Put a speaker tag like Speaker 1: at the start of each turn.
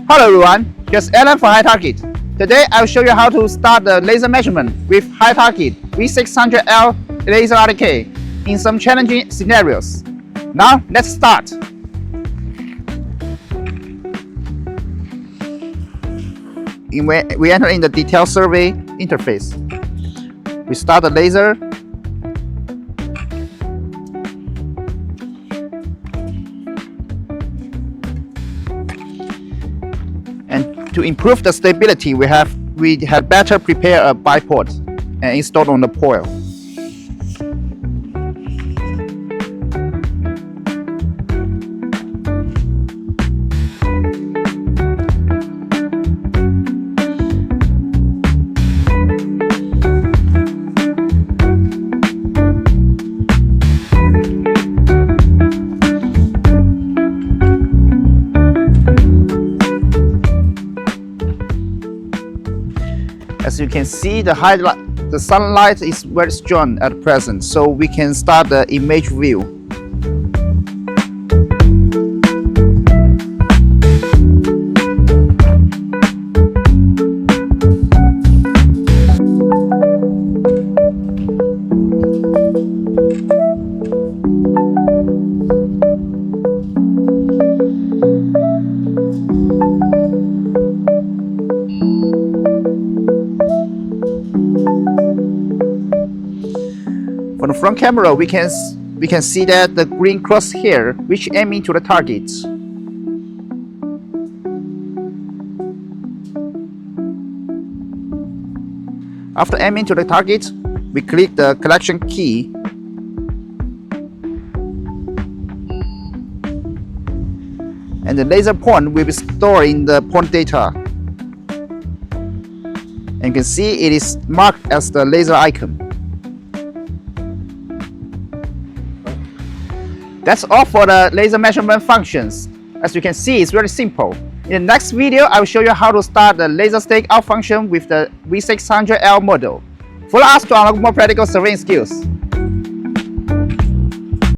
Speaker 1: Hello everyone, here's Alan from Hi-Target. Today I'll show you how to start the laser measurement with Hi-Target V600L Laser RTK in some challenging scenarios. Now let's start. We enter in the detail survey interface. We start the laser. And to improve the stability, we had better prepare a bipod and install on the foil. As you can see, the sunlight is very strong at present, so we can start the image view. From the front camera, we can see that the green cross here, which aiming to the target. After aiming to the target, we click the collection key. And the laser point will be stored in the point data. And you can see it is marked as the laser icon. That's all for the laser measurement functions. As you can see, it's very simple. In the next video, I will show you how to start the laser stake out function with the V600L model. Follow us to unlock more practical surveying skills.